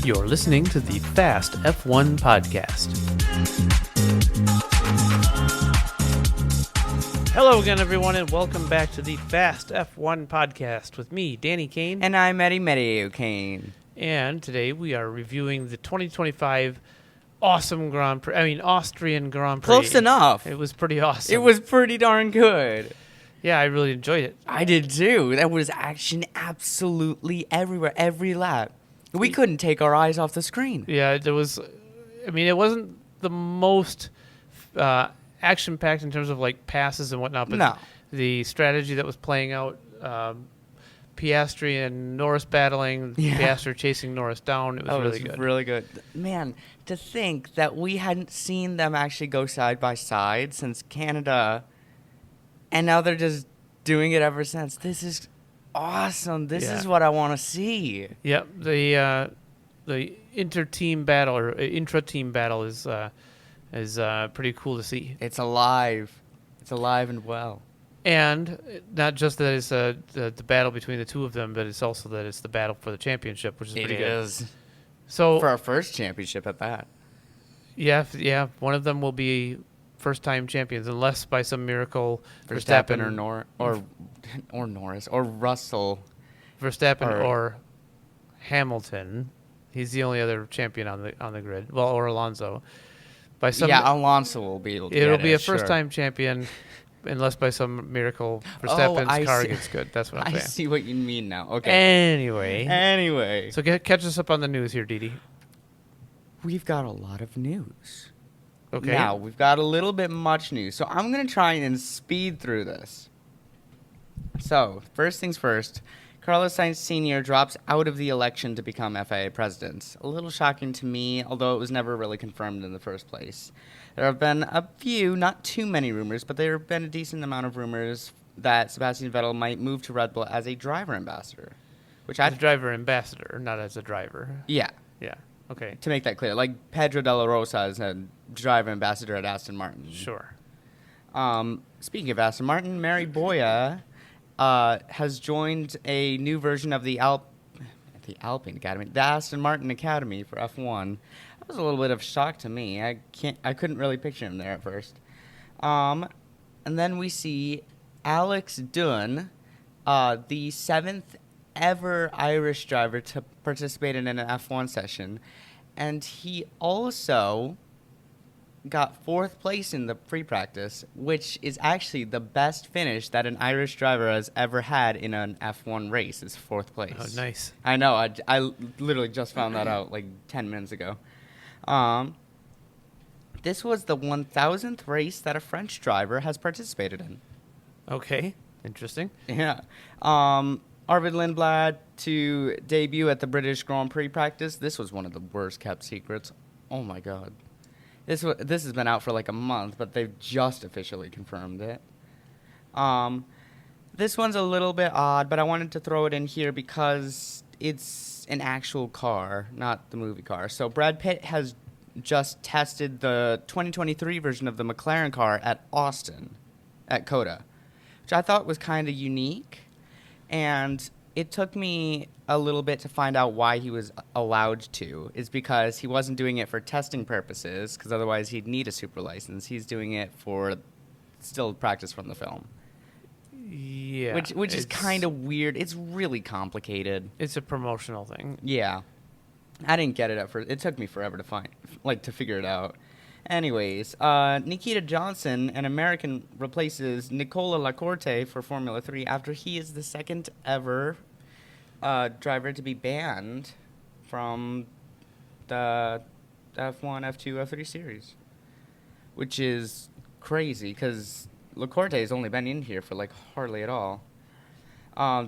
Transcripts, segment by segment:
You're listening to the Fast F1 podcast. Hello again, everyone, and welcome back to the Fast F1 podcast with me, Danny Kane. And I'm Eddie Kane. And today we are reviewing the 2025 Austrian Grand Prix. Close enough. It was pretty awesome. It was pretty darn good. Yeah, I really enjoyed it. I did too. There was action absolutely everywhere, every lap. We couldn't take our eyes off the screen. Yeah, there was. I mean, it wasn't the most action-packed in terms of like passes and whatnot, but no. The strategy that was playing out, Piastri and Norris battling, Piastri chasing Norris down, it was really good. Really good. Man, to think that we hadn't seen them actually go side by side since Canada, and now they're just doing it ever since. This is awesome. This is what I want to see. Yep. The inter-team battle or intra-team battle is pretty cool to see. It's alive. It's alive and well. And not just that it's the battle between the two of them, but it's also that it's the battle for the championship, which is pretty good. It is. So for our first championship at that. Yeah. One of them will be first-time champions, unless by some miracle Verstappen or Norris or Russell. Verstappen or Hamilton. He's the only other champion on the grid. Well, or Alonso. Alonso will be able to It'll be a first-time champion, unless by some miracle Verstappen's car gets good. That's what I'm saying. I see what you mean now. Okay. Anyway. So catch us up on the news here, Didi. We've got a lot of news. Okay. Now, we've got a little bit much news. So I'm going to try and speed through this. So, first things first. Carlos Sainz Sr. drops out of the election to become FIA president. A little shocking to me, although it was never really confirmed in the first place. There have been a few, not too many rumors, but there have been a decent amount of rumors that Sebastian Vettel might move to Red Bull as a driver ambassador. As a driver ambassador, not as a driver. Yeah. Yeah. Okay. To make that clear, like Pedro de la Rosa is a driver ambassador at Aston Martin. Sure. Speaking of Aston Martin, Mary Boya has joined a new version of the Alpine Academy, the Aston Martin Academy for F1. That was a little bit of shock to me. I couldn't really picture him there at first. And then we see Alex Dunn, the 7th ever Irish driver to participate in an F1 session, and he also got 4th place in the free practice, which is actually the best finish that an Irish driver has ever had in an F1 race, is 4th place. Oh, nice. I know. I literally just found that out like 10 minutes ago. This was the 1,000th race that a French driver has participated in. Okay. Interesting. Yeah. Arvid Lindblad to debut at the British Grand Prix practice. This was one of the worst kept secrets. Oh my God. This has been out for like a month, but they've just officially confirmed it. This one's a little bit odd, but I wanted to throw it in here because it's an actual car, not the movie car. So Brad Pitt has just tested the 2023 version of the McLaren car at Austin, at COTA, which I thought was kind of unique. And it took me a little bit to find out why he was allowed to. Is because he wasn't doing it for testing purposes, because otherwise he'd need a super license. He's doing it for still practice from the film. Yeah. Which is kind of weird. It's really complicated. It's a promotional thing. Yeah. I didn't get it at first. It took me forever to figure it out. Anyways, Nikita Johnson, an American, replaces Nicola Lacorte for Formula 3 after he is the 2nd ever driver to be banned from the F1, F2, F3 series, which is crazy because Lacorte has only been in here for like hardly at all.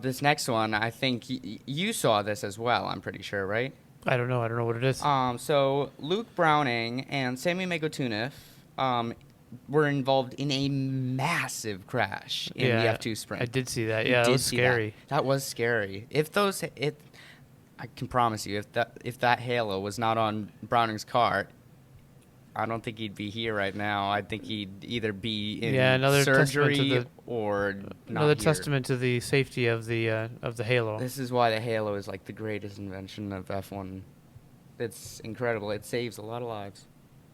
This next one, I think you saw this as well, I'm pretty sure, right? I don't know what it is. So Luke Browning and Sammy Megotunov were involved in a massive crash in the F2 sprint. I did see that. Yeah, that was scary. That was scary. I can promise you, if that halo was not on Browning's car, I don't think he'd be here right now. I think he'd either be in surgery or not another here. testament to the safety of the Halo. This is why the Halo is like the greatest invention of F1 It's incredible. It saves a lot of lives.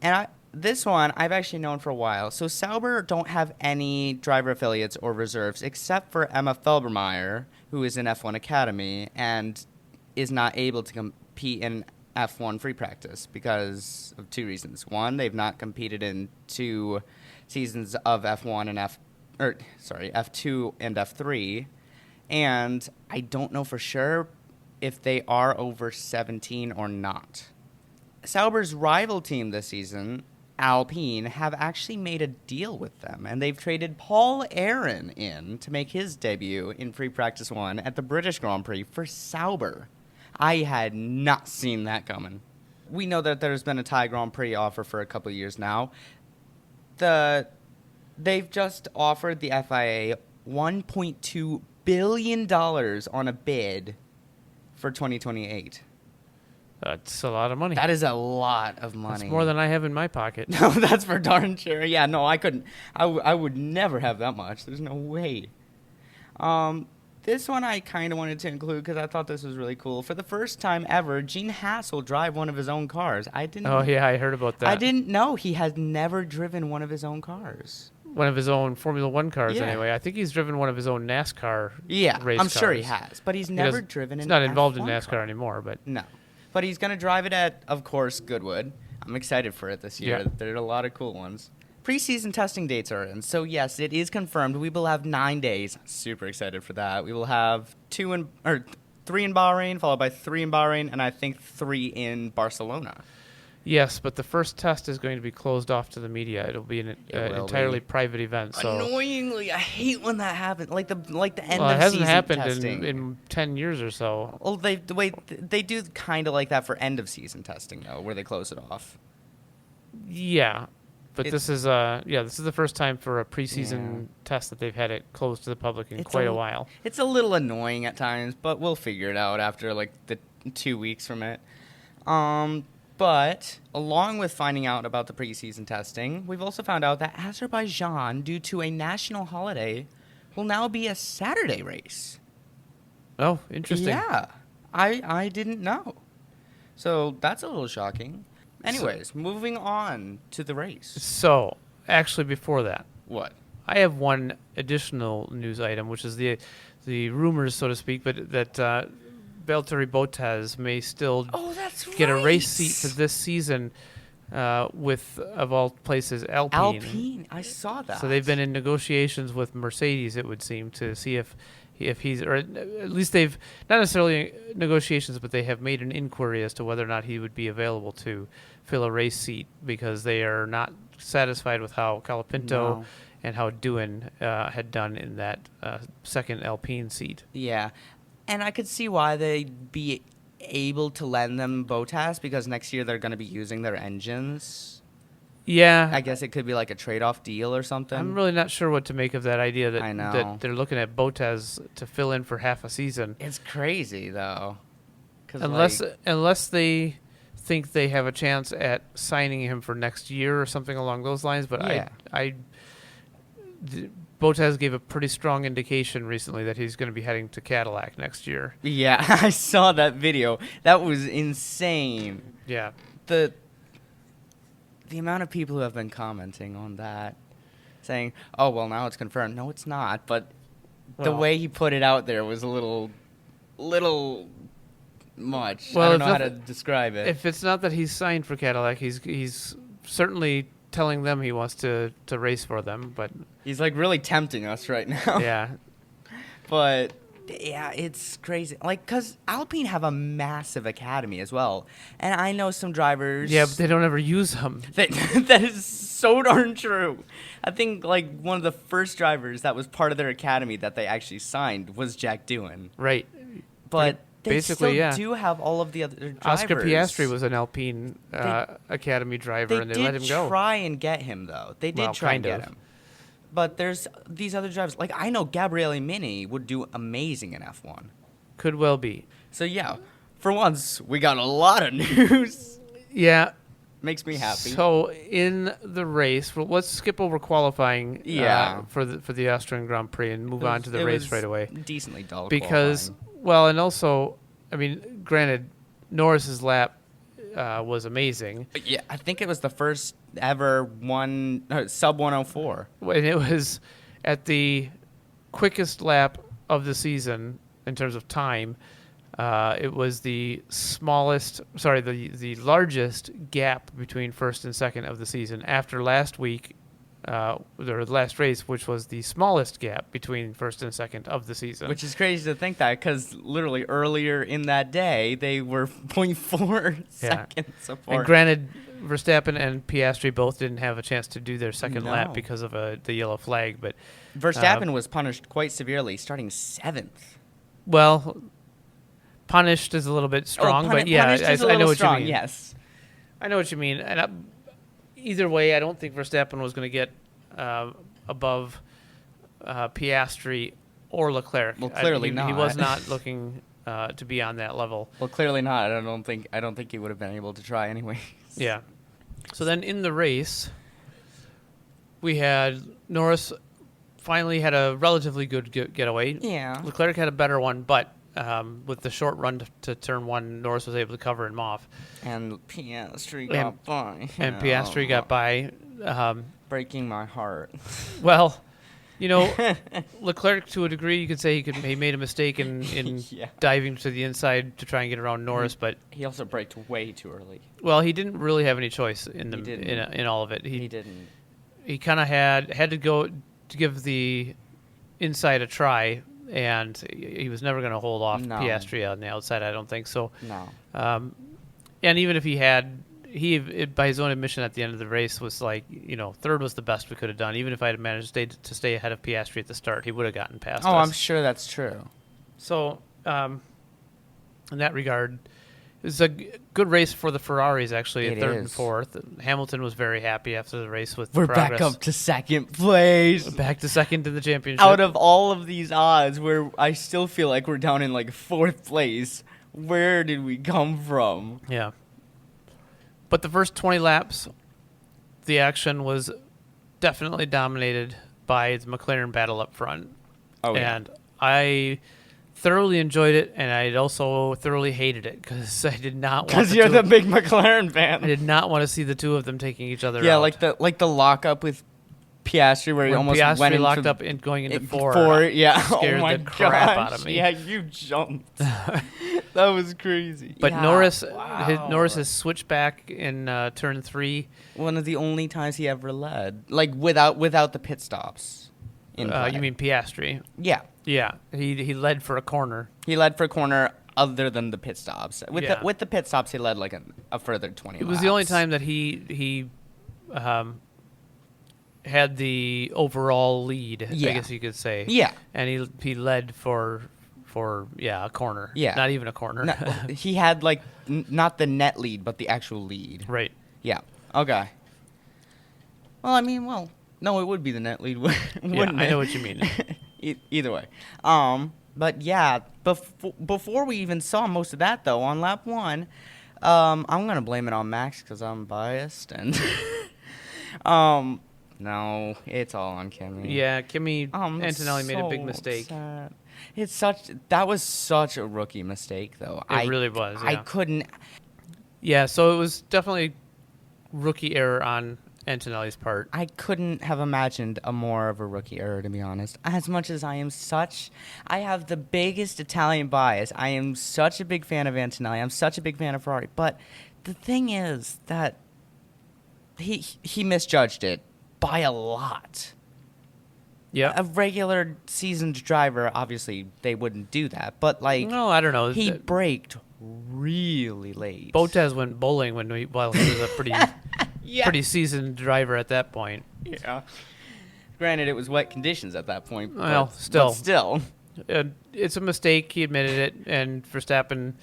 And this one I've actually known for a while. So Sauber don't have any driver affiliates or reserves except for Emma Felbermeyer, who is in F1 Academy and is not able to compete in F1 free practice because of two reasons. One, they've not competed in 2 seasons of F1 and F2 and F3, and I don't know for sure if they are over 17 or not. Sauber's rival team this season, Alpine, have actually made a deal with them, and they've traded Paul Aaron in to make his debut in Free Practice 1 at the British Grand Prix for Sauber. I had not seen that coming. We know that there's been a Thai Grand Prix offer for a couple of years now. They've just offered the FIA $1.2 billion on a bid for 2028. That's a lot of money. That is a lot of money. That's more than I have in my pocket. No, that's for darn sure. Yeah, no, I couldn't. I would never have that much. There's no way. This one I kind of wanted to include because I thought this was really cool. For the first time ever, Gene Haas will drive one of his own cars. Oh, yeah, I heard about that. I didn't know he has never driven one of his own cars. One of his own Formula One cars, Yeah. anyway. I think he's driven one of his own NASCAR I'm race cars. sure he has, but he's never driven an He's not involved in F1 NASCAR car. anymore, but... No. But he's going to drive it at, of course, Goodwood. I'm excited for it this year. Yeah. There are a lot of cool ones. Preseason testing dates are in. So, yes, it is confirmed. We will have 9 days. Super excited for that. We will have 3 in Bahrain, followed by 3 in Bahrain, and I think 3 in Barcelona. Yes, but the first test is going to be closed off to the media. It'll be an entirely private event. So Annoyingly, I hate when that happens. Like the end well, of season it hasn't happened testing. in 10 years or so. Well, they do kind of like that for end of season testing though, where they close it off. Yeah, but this is the first time for a preseason Yeah. test that they've had it closed to the public in quite a while. It's a little annoying at times, but we'll figure it out after like the 2 weeks from it. But along with finding out about the preseason testing, we've also found out that Azerbaijan, due to a national holiday, will now be a Saturday race. Oh, interesting. Yeah, I didn't know. So that's a little shocking. Anyways, moving on to the race. So, actually, before that, What? I have one additional news item, which is the rumors, so to speak, but that Valtteri Bottas may still get a race seat for this season with, of all places, Alpine. Alpine, I saw that. So they've been in negotiations with Mercedes, it would seem, to see if he's, or at least they've, not necessarily negotiations, but they have made an inquiry as to whether or not he would be available to fill a race seat because they are not satisfied with how Colapinto and how Doohan had done in that second Alpine seat. Yeah. And I could see why they'd be able to lend them Bottas because next year they're going to be using their engines. Yeah. I guess it could be like a trade-off deal or something. I'm really not sure what to make of that idea that, I know. that they're looking at Bottas to fill in for half a season. It's crazy, though. Unless they think they have a chance at signing him for next year or something along those lines. But Yeah. Bottas gave a pretty strong indication recently that he's going to be heading to Cadillac next year. Yeah, I saw that video. That was insane. Yeah. The amount of people who have been commenting on that, saying, "Oh, well, now it's confirmed." No, it's not. But the Well- way he put it out there was a little much. Well, I don't know if how to it- describe it. If it's not that he's signed for Cadillac, he's certainly telling them he wants to race for them. But He's like really tempting us right now. yeah, But yeah, it's crazy. Like, because Alpine have a massive academy as well. And I know some drivers. yeah, but they don't ever use them. That is so darn true. I think, like, one of the first drivers that was part of their academy that they actually signed was Jack Doohan. Right. But they Basically, still yeah. do have all of the other drivers. Oscar Piastri was an Alpine Academy driver, and they let him go. They did try and get him, though. They did Well, try and kind get of. him. But there's these other drivers. Like, I know Gabriele Mini would do amazing in F1. Could well be. So, yeah, for once, we got a lot of news. Yeah. Makes me happy. So in the race, well, let's skip over qualifying. Yeah. For the Austrian Grand Prix and move on to the It race was right away. Decently dull Because, qualifying. well, and also, I mean, granted, Norris's lap was amazing. Yeah, I think it was the first ever sub 104. And it was at the quickest lap of the season in terms of time. It was the largest gap between first and second of the season after last week, or the last race, which was the smallest gap between first and second of the season. Which is crazy to think that, because literally earlier in that day, they were 0.4 seconds apart. And granted, Verstappen and Piastri both didn't have a chance to do their second No. lap because of the yellow flag. But Verstappen was punished quite severely, starting 7th. well, punished is a little bit strong, but yeah, punished is a I know little what strong, you mean. Yes. I know what you mean. And either way, I don't think Verstappen was going to get above Piastri or Leclerc. Well, clearly He not. was not looking to be on that level. Well, clearly not. I don't think he would have been able to try anyway. Yeah. So then in the race, we had Norris finally had a relatively good getaway. Yeah. Leclerc had a better one, but with the short run to turn one, Norris was able to cover him off. And Piastri got by. And Piastri got by. Breaking my heart. Well, Leclerc, to a degree, you could say he made a mistake in Yeah. diving to the inside to try and get around Norris, but He also braked way too early. well, he didn't really have any choice in didn't. in all of it. He didn't. He kind of had to go to give the inside a try, and he was never going to hold off No. Piastri on the outside. I don't think so. No. And even if he had, by his own admission at the end of the race was like, third was the best we could have done. Even if I had managed to stay ahead of Piastri at the start, he would have gotten past us. Oh, I'm sure that's true. So, in that regard, it was a good race for the Ferraris, actually, at It third and is. fourth. Hamilton was very happy after the race with We're progress. back up to second place. Back to second in the championship. Out of all of these odds, where I still feel like we're down in like fourth place, where did we come from? Yeah. But the first 20 laps, the action was definitely dominated by the McLaren battle up front. Oh, yeah. And I thoroughly enjoyed it, and I also thoroughly hated it because I did not want Because you're the big McLaren fan. I did not want to see the two of them taking each other Yeah, out. like the lockup with Piastri, where he When almost Piastri went into locked up and going into four. Yeah, scared oh my the crap out gosh. of me. Yeah, you jumped. That was crazy. But Yeah, Norris wow. Norris has switched back in turn 3. One of the only times he ever led, like without the pit stops. In play. You mean Piastri? Yeah, Yeah, he led for a corner. he led for a corner other than the pit stops. Yeah. With the pit stops, he led like a further 20. It was the only time that he had the overall lead, Yeah. I guess you could say. Yeah. And he led for a corner. Yeah. Not even a corner. No, he had like not the net lead, but the actual lead. Right. Yeah. Okay. Well, I mean, no, it would be the net lead, wouldn't Yeah, it? I know what you mean. Either way. But yeah, before we even saw most of that though, on lap 1, I'm gonna blame it on Max because I'm biased and no, it's all on Kimi. Yeah, Kimi I'm Antonelli made a big so mistake. upset. That was such a rookie mistake though. It really was, I yeah. couldn't. Yeah, so it was definitely rookie error on Antonelli's part. I couldn't have imagined a more of a rookie error, to be honest. As much as I have the biggest Italian bias. I am such a big fan of Antonelli. I'm such a big fan of Ferrari. But the thing is that he misjudged it by a lot. Yeah. A regular seasoned driver, obviously, they wouldn't do that. But, like, No, I don't know. he braked really late. Bottas went bowling while he was a pretty Yeah. pretty seasoned driver at that point. Yeah. Granted, it was wet conditions at that point. Well, but still. still. It's a mistake. He admitted it, and Verstappen,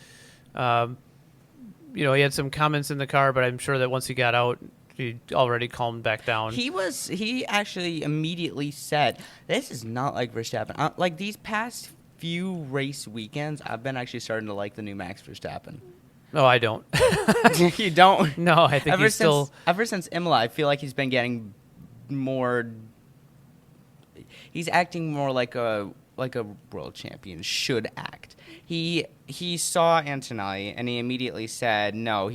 he had some comments in the car, but I'm sure that once he got out, he already calmed back down. He actually immediately said, "This is not like Verstappen." Like these past few race weekends, I've been actually starting to like the new Max Verstappen. No, I don't. You don't? No, I think he's still. Ever since Imola, I feel like he's been getting more. He's acting more like a like a world champion should act. He saw Antonelli and he immediately said, no,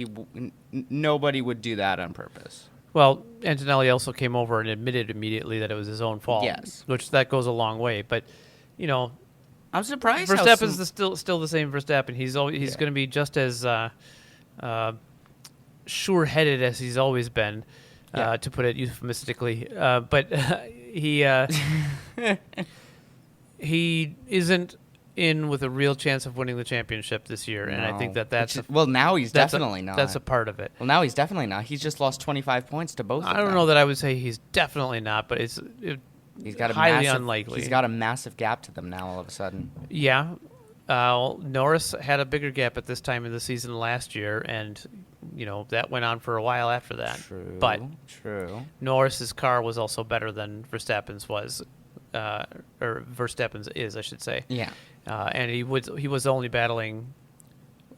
nobody would do that on purpose. Well, Antonelli also came over and admitted immediately that it was his own fault. Yes. Which that goes a long way. But, you know, I'm surprised. Verstappen's still the same Verstappen. He's going to be just as sure-headed as he's always been, to put it euphemistically. But he isn't in with a real chance of winning the championship this year, and I think that's now he's definitely not. That's a part of it. Well, now he's definitely not. He's just lost 25 points to both. I don't know that I would say he's definitely not, but he's got highly unlikely. He's got a massive gap to them now all of a sudden. Yeah. Norris had a bigger gap at this time of the season last year, and that went on for a while after that. True. But Norris's car was also better than Verstappen's was, or Verstappen's is, I should say. Yeah. And he was only battling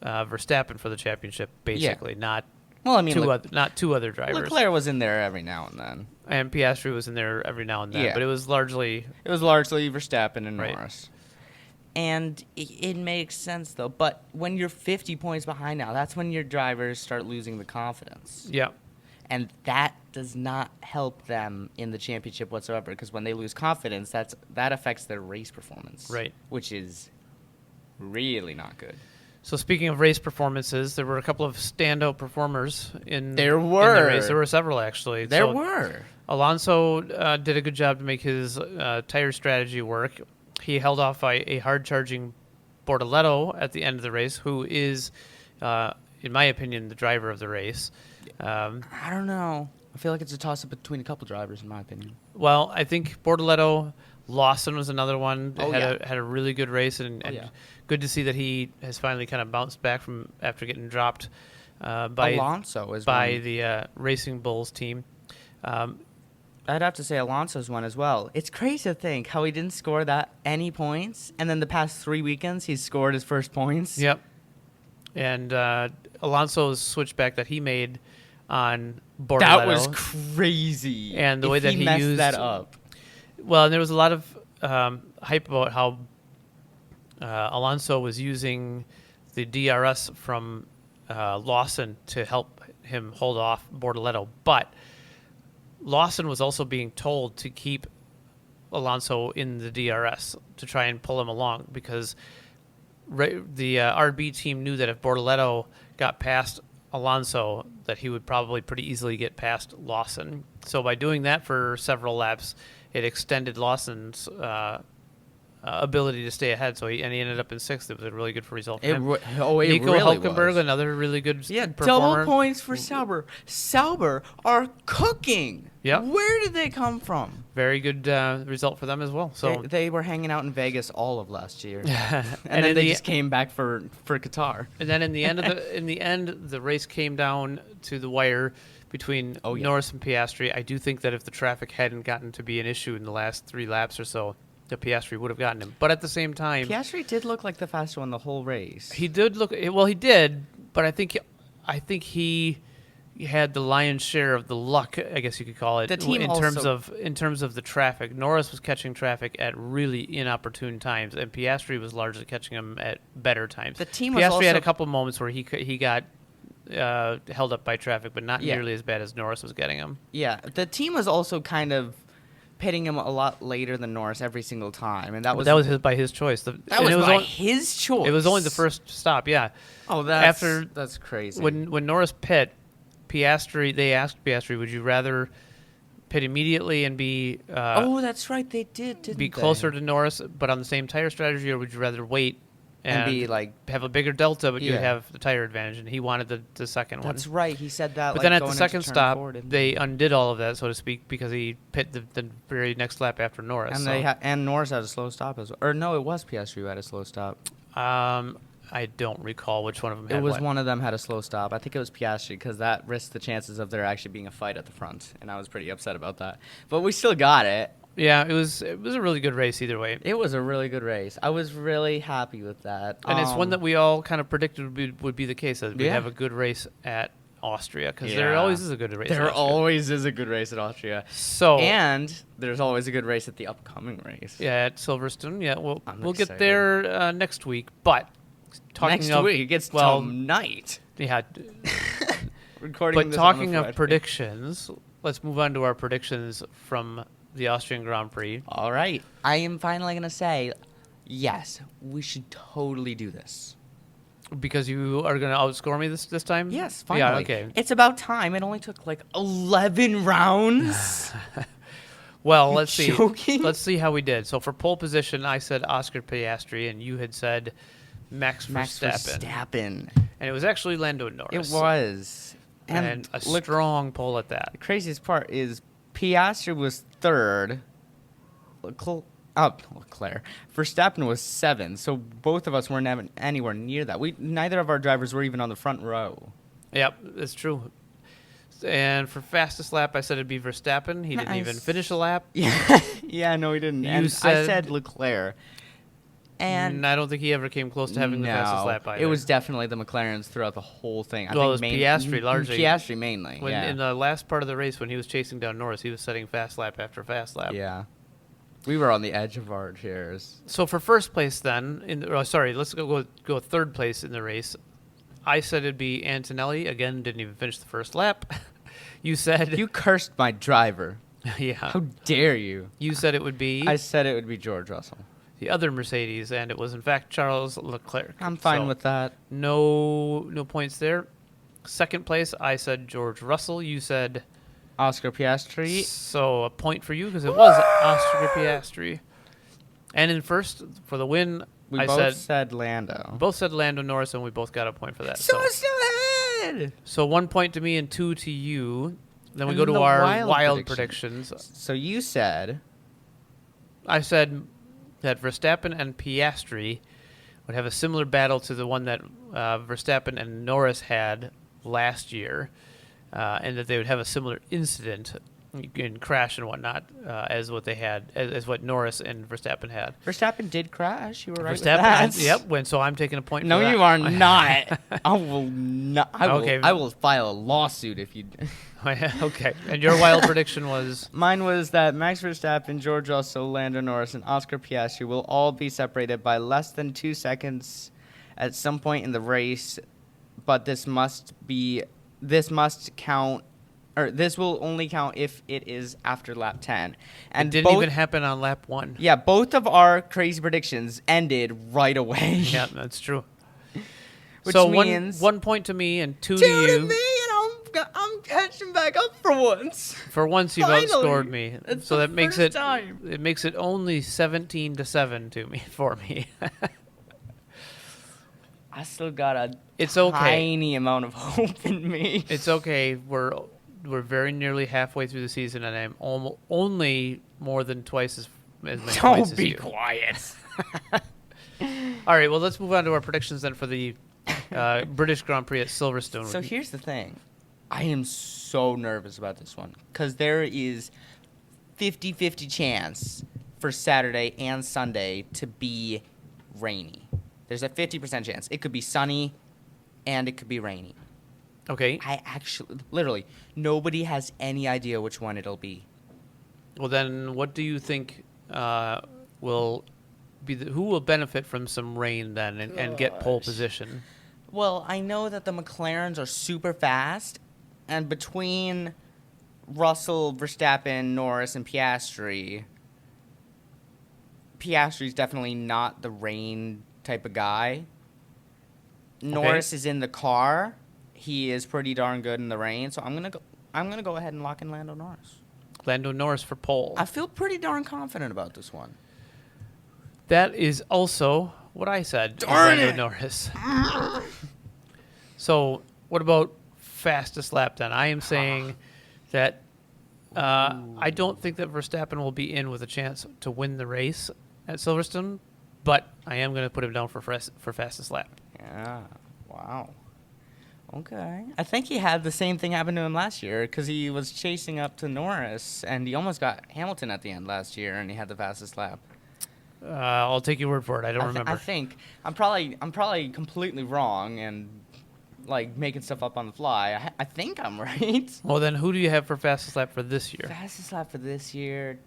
Verstappen for the championship, basically, not two other drivers. Leclerc was in there every now and then, and Piastri was in there every now and then. Yeah. But it was largely Verstappen and right. Norris. And it makes sense though. But when you're 50 points behind now, that's when your drivers start losing the confidence. Yeah. And that does not help them in the championship whatsoever, because when they lose confidence, that affects their race performance. Right. Which is really not good. So speaking of race performances, there were a couple of standout performers in the race. There were several, actually. There were. Alonso did a good job to make his tire strategy work. He held off a hard-charging Bortoleto at the end of the race, who is, in my opinion, the driver of the race. I don't know. I feel like it's a toss-up between a couple drivers, in my opinion. Well, I think Bortoleto, Lawson was another one. Had a really good race, and good to see that he has finally kind of bounced back from after getting dropped by Alonso the Racing Bulls team. I'd have to say Alonso's one as well. It's crazy to think how he didn't score that any points, and then the past 3 weekends he's scored his first points. Yep. And Alonso's switchback that he made on Bortoleto. That was crazy. And the way that he messed used that up. Well, and there was a lot of hype about how Alonso was using the DRS from Lawson to help him hold off Bortoleto, but Lawson was also being told to keep Alonso in the DRS to try and pull him along, because the RB team knew that if Bortoleto got past Alonso, that he would probably pretty easily get past Lawson. So by doing that for several laps, it extended Lawson's ability to stay ahead. So he ended up in sixth. It was a really good result for him. Nico really Hülkenberg, was. another really good performer. Double points for Sauber. Sauber are cooking. Yep. Where did they come from? Very good result for them as well. So they were hanging out in Vegas all of last year, and then they just came back for Qatar. And then in the end, the race came down to the wire between Norris and Piastri. I do think that if the traffic hadn't gotten to be an issue in the last 3 laps or so, the Piastri would have gotten him. But at the same time, Piastri did look like the faster one the whole race. He did look well. He did, but I think he had the lion's share of the luck, I guess you could call it, the team in terms of the traffic. Norris was catching traffic at really inopportune times, and Piastri was largely catching him at better times. The team Piastri had a couple moments where he got held up by traffic, but not nearly as bad as Norris was getting him. Yeah, the team was also kind of pitting him a lot later than Norris every single time, and that was by his choice. That was by his choice. It was only the first stop, yeah. Oh, that's crazy. When Norris pit, they asked Piastri, would you rather pit immediately and be that's right, they did, be closer to Norris, but on the same tire strategy, or would you rather wait and be like have a bigger delta, but you have the tire advantage? And he wanted the second one. That's right, he said that. But then at the second stop, they undid all of that, so to speak, because he pit the very next lap after Norris. And and Norris had a slow stop as well. Or no, it was Piastri who had a slow stop. I don't recall which one of them had It was what. one of them had a slow stop. I think it was Piastri, because that risked the chances of there actually being a fight at the front, and I was pretty upset about that. But we still got it. Yeah, it was a really good race either way. It was a really good race. I was really happy with that. And it's one that we all kind of predicted would be the case, that we'd have a good race at Austria because there Yeah. always is a good race. in There Austria. always is a good race at Austria. So And there's always a good race at the upcoming race. yeah, at Silverstone. Yeah, we'll I'm get excited. there next week. But talking Next of week, it's tonight. yeah. Recording But this on a talking of Friday. predictions, let's move on to our predictions from the Austrian Grand Prix. All right. I am finally going to say, yes, we should totally do this. Because you are going to outscore me this time? Yes, finally. Yeah, okay. It's about time. It only took like 11 rounds. Well, You let's see. joking? Let's see how we did. So for pole position, I said Oscar Piastri, and you had said Max Verstappen. And it was actually Lando Norris. It was. And a look, strong pole at that. the craziest part is Piastri was third. Leclerc. Verstappen was 7th. So both of us weren't even anywhere near that. Neither of our drivers were even on the front row. Yep, that's true. And for fastest lap, I said it'd be Verstappen. He didn't even Nice. finish a lap. Yeah, no, he didn't. You And I said- said Leclerc. And I don't think he ever came close to having the fastest lap either. It was definitely the McLarens throughout the whole thing. Well, it was Piastri largely. Piastri mainly. When yeah. in the last part of the race, when he was chasing down Norris, he was setting fast lap after fast lap. Yeah. We were on the edge of our chairs. So for first place, then, let's go third place in the race. I said it'd be Antonelli. Again, didn't even finish the first lap. You said You cursed my driver. yeah. How dare you? You said it would be I said it would be George Russell. the other Mercedes, and it was in fact Charles Leclerc. I'm fine So, with that. no points there. Second place, I said George Russell. You said Oscar Piastri. so a point for you because it was Oscar Piastri. And in first for the win, We I both said Lando. both said Lando Norris, and we both got a point for that. So still ahead. So 1 point to me and 2 to you. Then we And go to the our wild wild predictions. predictions. So you said I said that Verstappen and Piastri would have a similar battle to the one that Verstappen and Norris had last year, and that they would have a similar incident in crash and whatnot as what they had, as what Norris and Verstappen had. Verstappen did crash. You were right Verstappen, with that. yep. So I'm taking a point. No, for that. you are not. I will not. Okay. I will file a lawsuit if you. Okay. And your wild prediction was Mine was that Max Verstappen, George Russell, Lando Norris, and Oscar Piastri will all be separated by less than 2 seconds at some point in the race, but this must count, or this will only count if it is after lap 10. And it didn't even happen on lap 1. Yeah, both of our crazy predictions ended right away. Yeah, that's true. Which so means 1 point to me and 2 to 2 you. to me, and I'm catching back up for once. For once, you've Finally. outscored me. It's so the that makes first it time. it makes it only 17-7 to me for me. I still got a It's okay. tiny amount of hope in me. It's okay. We're very nearly halfway through the season, and I'm only more than twice as many points Don't as be you. quiet. All right. Well, let's move on to our predictions then for the British Grand Prix at Silverstone. So here's the thing. I am so nervous about this one because there is 50-50 chance for Saturday and Sunday to be rainy. There's a 50% chance. It could be sunny and it could be rainy. Okay. I actually, literally, nobody has any idea which one it'll be. Well, then, what do you think will be who will benefit from some rain then and get pole Gosh. position? Well, I know that the McLarens are super fast, and between Russell, Verstappen, Norris, and Piastri's definitely not the rain type of guy. Norris is in the car. He is pretty darn good in the rain, so I'm gonna go ahead and lock in Lando Norris. Lando Norris for pole. I feel pretty darn confident about this one. That is also what I said. Darn Lando it! Norris. So, what about fastest lap then? I am saying that I don't think that Verstappen will be in with a chance to win the race at Silverstone, but I am going to put him down for fastest lap. Yeah. Wow. Okay. I think he had the same thing happen to him last year because he was chasing up to Norris, and he almost got Hamilton at the end last year, and he had the fastest lap. I'll take your word for it. I don't remember. I think I'm probably completely wrong, and like making stuff up on the fly. I think I'm right. Well, then who do you have for fastest lap for this year? Fastest lap for this year,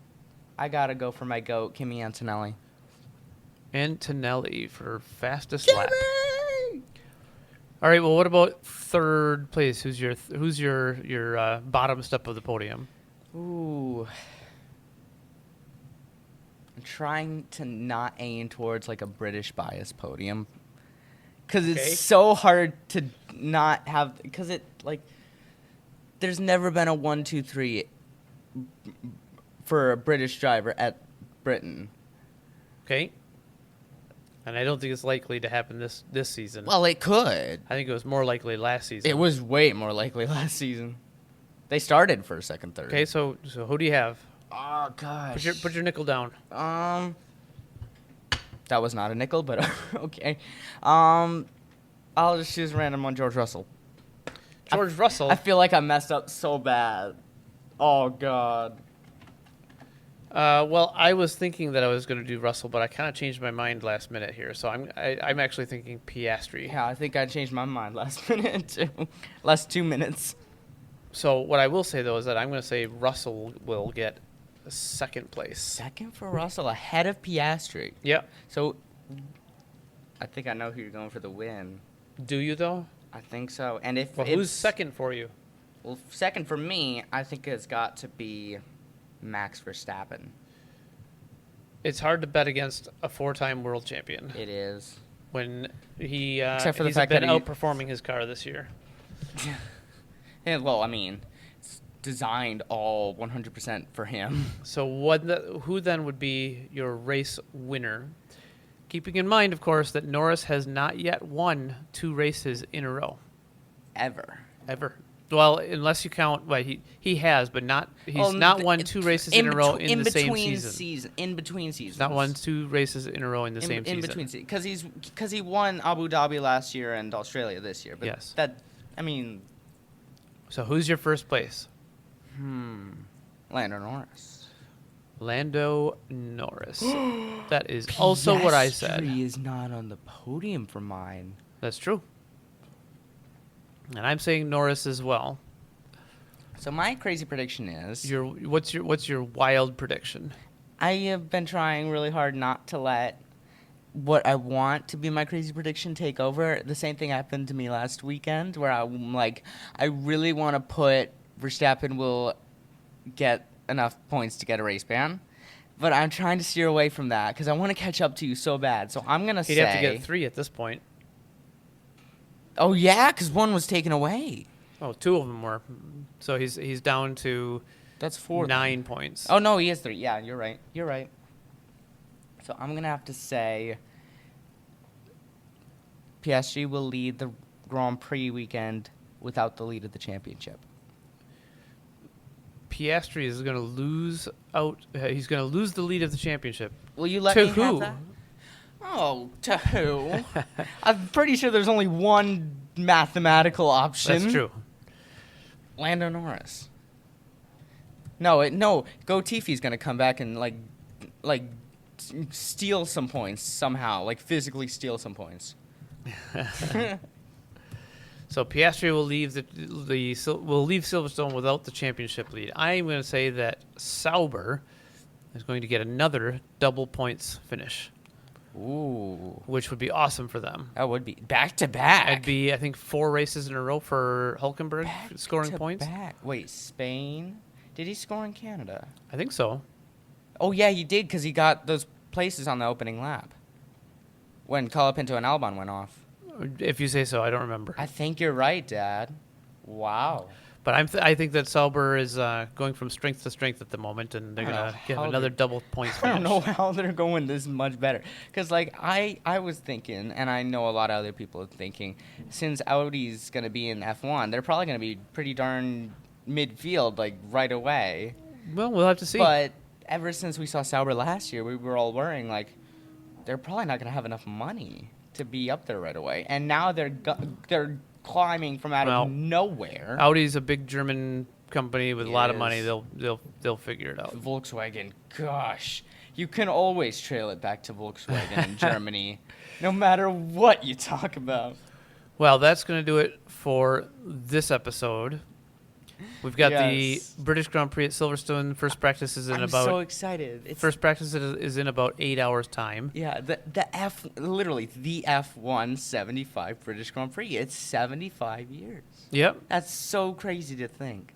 I gotta go for my goat, Kimi Antonelli. Antonelli for fastest lap. All right. Well, what about third place? Who's your bottom step of the podium? Ooh. I'm trying to not aim towards like a British bias podium. Because it's so hard to not have, because it, like, there's never been a 1, 2, 3 for a British driver at Britain. Okay. And I don't think it's likely to happen this season. Well, it could. I think it was more likely last season. It was way more likely last season. They started first, second, third. Okay, so who do you have? Oh, gosh. Put your nickel down. That was not a nickel, but okay. I'll just choose random on George Russell. George Russell? I feel like I messed up so bad. Oh, God. Well, I was thinking that I was going to do Russell, but I kind of changed my mind last minute here. So I'm actually thinking Piastri. Yeah, I think I changed my mind last minute, too. Last 2 minutes. So what I will say, though, is that I'm going to say Russell will get second place. Second for Russell, ahead of Piastri. Yeah. So, I think I know who you're going for the win. Do you, though? I think so. And if Well, who's second for you? Well, second for me, I think it's got to be Max Verstappen. It's hard to bet against a 4-time world champion It is. when he's Except for the fact been that he- outperforming his car this year. And, well, I mean, it's designed all 100% for him. So who then would be your race winner? Keeping in mind, of course, that Norris has not yet won 2 races in a row. Ever. Well, unless you count, well, he has, but he's not won 2 races in a row in the same season. In between seasons. Not won 2 races in a row in the same season. In between seasons. Because he won Abu Dhabi last year and Australia this year. But yes. So who's your first place? Lando Norris. Lando Norris. That is also what I said. Piastri is not on the podium for mine. That's true. And I'm saying Norris as well. So my crazy prediction is... What's your wild prediction? I have been trying really hard not to let what I want to be my crazy prediction take over. The same thing happened to me last weekend where I'm like, I really want to put Verstappen will get enough points to get a race ban. But I'm trying to steer away from that because I want to catch up to you so bad. So I'm going to say... He'd have to get 3 at this point. Oh, yeah, because 1 was taken away. Oh, 2 of them were. So he's down to That's 4. 9 points. Oh, no, he has 3. Yeah, you're right. So I'm going to have to say PSG will lead the Grand Prix weekend without the lead of the championship. Piastri is going to lose out. He's going to lose the lead of the championship. Will you let To me who? have that? Oh, to who? I'm pretty sure there's only one mathematical option. That's true. Lando Norris. No, Gotifi's going to come back and like steal some points somehow, like physically steal some points. So Piastri will leave will leave Silverstone without the championship lead. I'm going to say that Sauber is going to get another double points finish. Ooh, which would be awesome for them. that would be back to back. It'd be, I think, 4 races in a row for Hulkenberg scoring points. Wait, Spain? Did he score in Canada? I think so. Oh yeah, he did because he got those places on the opening lap when Colapinto and Albon went off. If you say so, I don't remember. I think you're right, Dad. Wow. But I think that Sauber is going from strength to strength at the moment, and they're I don't going know to get how another they- double points I finish. don't know how they're going this much better. Because, like, I was thinking, and I know a lot of other people are thinking, since Audi's going to be in F1, they're probably going to be pretty darn midfield, like, right away. Well, we'll have to see. But ever since we saw Sauber last year, we were all worrying, like, they're probably not going to have enough money to be up there right away. And now they're climbing from out of nowhere. Audi's a big German company with a lot of money. Yes. They'll figure it out. Volkswagen, gosh, you can always trail it back to Volkswagen in Germany, no matter what you talk about. Well, that's going to do it for this episode. We've got Yes. the British Grand Prix at Silverstone. First practice is in I'm about so excited. first practice is in about 8 hours time. Yeah, the F1 75 British Grand Prix. It's 75 years. Yep, That's so crazy to think.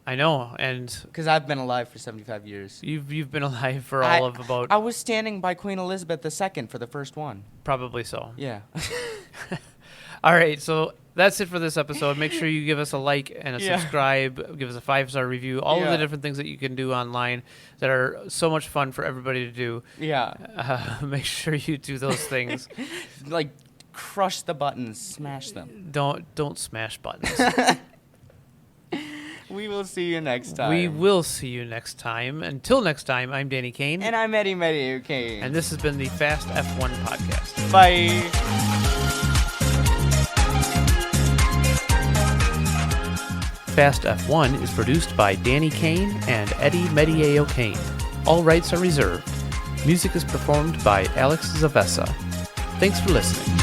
I know, and Because I've been alive for 75 years. you've been alive for all of about I was standing by Queen Elizabeth II for the first one. probably so. Yeah. All right, so that's it for this episode. Make sure you give us a like and a Yeah. subscribe. Give us a 5-star review. All of Yeah. the different things that you can do online that are so much fun for everybody to do. Yeah. Make sure you do those things. Like, crush the buttons, smash them. Don't smash buttons. We will see you next time. We will see you next time. Until next time, I'm Danny Kane, And I'm Eddie Meddy, okay. and this has been the Fast F1 podcast. Bye. Fast F1 is produced by Danny Kane and Eddie Mediaeo Kane. All rights are reserved. Music is performed by Alex Zavessa. Thanks for listening.